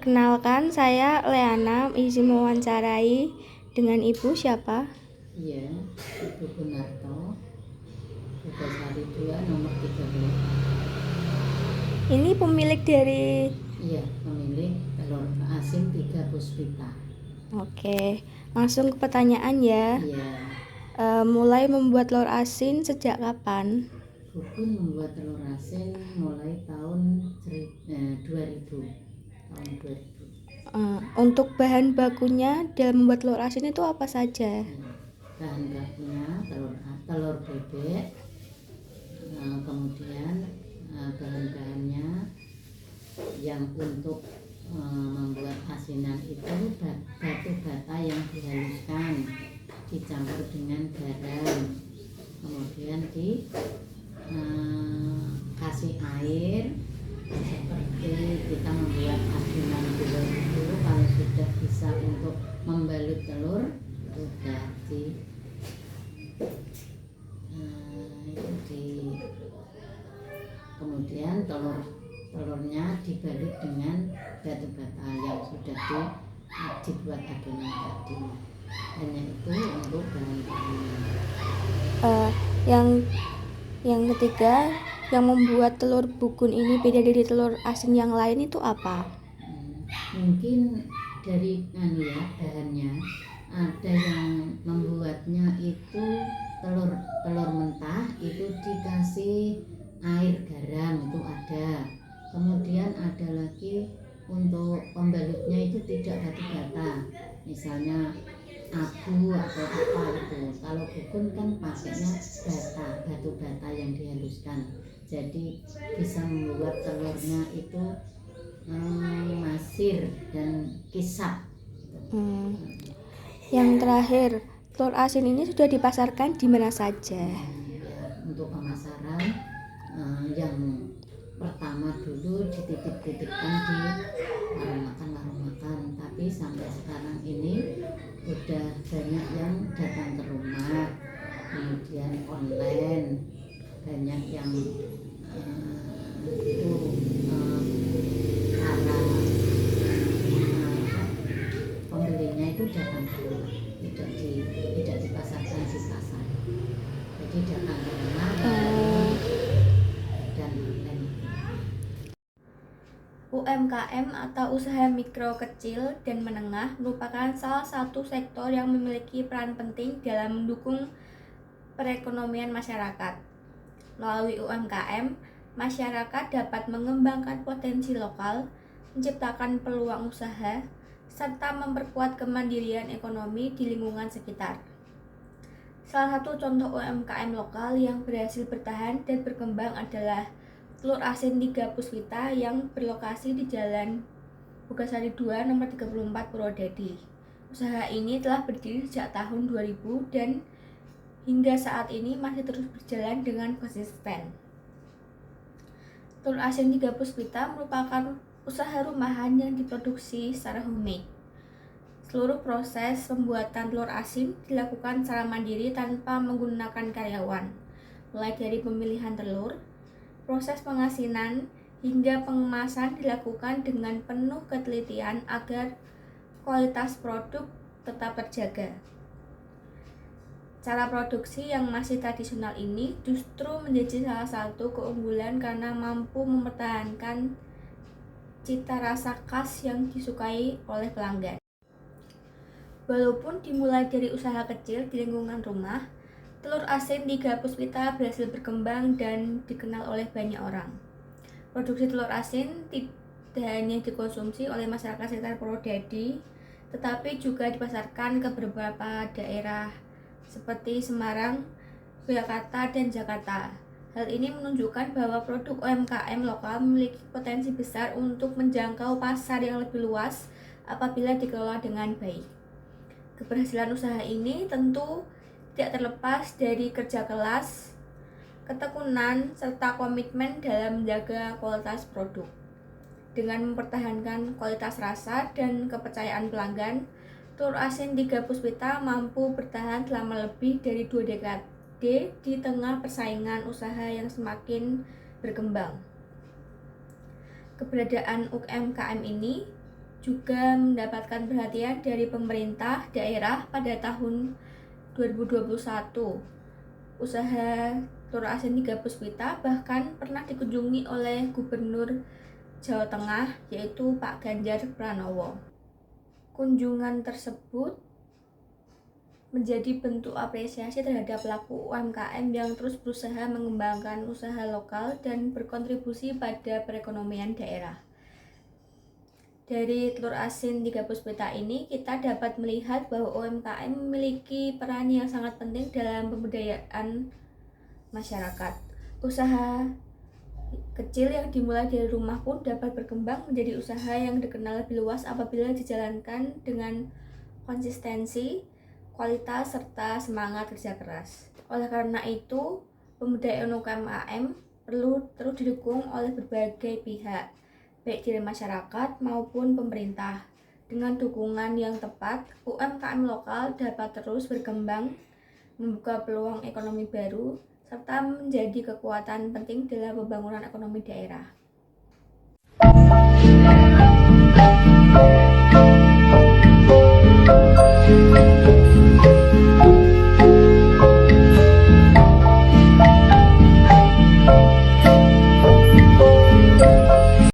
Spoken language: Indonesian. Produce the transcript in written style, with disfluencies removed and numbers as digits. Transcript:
Perkenalkan, saya Leana, izin mewawancarai dengan Ibu siapa? Iya, Ibu Gunarto, Pugasari 2 nomor 13. Ini pemilik dari... Iya, pemilik telur asin 3 puspita. Oke, langsung ke pertanyaan ya. Iya, Mulai membuat telur asin sejak kapan? Bukun membuat telur asin mulai tahun 2000. Tahun 2000. Untuk bahan bakunya dalam membuat telur asin itu apa saja? Ya, bahan bakunya telur bebek, kemudian bahan-bahannya yang untuk membuat asinan itu batu bata yang dihaluskan dicampur dengan garam, kemudian kasih air seperti kita membuat adonan telur itu. Kalau sudah bisa untuk membalut telur itu berarti kemudian telurnya dibalut dengan batu bata yang sudah dibuat adonan tadi. Hanya itu untuk bahan-bahannya. Yang ketiga, yang membuat telur bukun ini beda dari telur asin yang lain itu apa? Mungkin dari bahannya ada yang membuatnya itu telur mentah itu dikasih air garam, itu ada. Kemudian ada lagi untuk pembalutnya itu tidak batu bata, misalnya abu atau apa itu. Kalau bukun kan pakainya batu bata yang dihaluskan, jadi bisa membuat telurnya itu masir dan kisap. Yang terakhir, telur asin ini sudah dipasarkan di mana saja? Ya, untuk pemasaran yang pertama dulu dititip-titipkan di warung makan, tapi sampai sekarang ini udah banyak yang datang ke rumah, kemudian online banyak yang para pembelinya itu datang ke rumah, tidak dipasarkan di pasar, jadi datang ke rumah dan online. UMKM atau usaha mikro, kecil, dan menengah merupakan salah satu sektor yang memiliki peran penting dalam mendukung perekonomian masyarakat. Melalui UMKM, masyarakat dapat mengembangkan potensi lokal, menciptakan peluang usaha, serta memperkuat kemandirian ekonomi di lingkungan sekitar. Salah satu contoh UMKM lokal yang berhasil bertahan dan berkembang adalah Telur Asin 3 Puspita yang berlokasi di Jalan Pugasari 2 nomor 34 Purwodadi. Usaha ini telah berdiri sejak tahun 2000 dan hingga saat ini masih terus berjalan dengan konsisten. Telur Asin 3 Puspita merupakan usaha rumahan yang diproduksi secara homemade. Seluruh proses pembuatan telur asin dilakukan secara mandiri tanpa menggunakan karyawan, mulai dari pemilihan telur, proses pengasinan, hingga pengemasan dilakukan dengan penuh ketelitian agar kualitas produk tetap terjaga. Cara produksi yang masih tradisional ini justru menjadi salah satu keunggulan karena mampu mempertahankan cita rasa khas yang disukai oleh pelanggan. Walaupun dimulai dari usaha kecil di lingkungan rumah, Telur Asin 3 Puspita berhasil berkembang dan dikenal oleh banyak orang. Produksi telur asin tidak hanya dikonsumsi oleh masyarakat sekitar Purwodadi, tetapi juga dipasarkan ke beberapa daerah seperti Semarang, Yogyakarta, dan Jakarta. Hal ini menunjukkan bahwa produk UMKM lokal memiliki potensi besar untuk menjangkau pasar yang lebih luas apabila dikelola dengan baik. Keberhasilan usaha ini tentu tidak terlepas dari kerja keras, ketekunan, serta komitmen dalam menjaga kualitas produk. Dengan mempertahankan kualitas rasa dan kepercayaan pelanggan, Telur Asin 3 Puspita mampu bertahan selama lebih dari 2 dekade di tengah persaingan usaha yang semakin berkembang. Keberadaan UMKM ini juga mendapatkan perhatian dari pemerintah daerah pada tahun 2021. Usaha telur asin Tiga Puspita bahkan pernah dikunjungi oleh Gubernur Jawa Tengah, yaitu Pak Ganjar Pranowo. Kunjungan tersebut menjadi bentuk apresiasi terhadap pelaku UMKM yang terus berusaha mengembangkan usaha lokal dan berkontribusi pada perekonomian daerah. Dari telur asin Tiga Puspita ini, kita dapat melihat bahwa UMKM memiliki peran yang sangat penting dalam pemberdayaan masyarakat. Usaha kecil yang dimulai dari rumah pun dapat berkembang menjadi usaha yang dikenal lebih luas apabila dijalankan dengan konsistensi, kualitas, serta semangat kerja keras. Oleh karena itu, pemberdayaan UMKM perlu terus didukung oleh berbagai pihak, baik dari masyarakat maupun pemerintah. Dengan dukungan yang tepat, UMKM lokal dapat terus berkembang, membuka peluang ekonomi baru, serta menjadi kekuatan penting dalam pembangunan ekonomi daerah.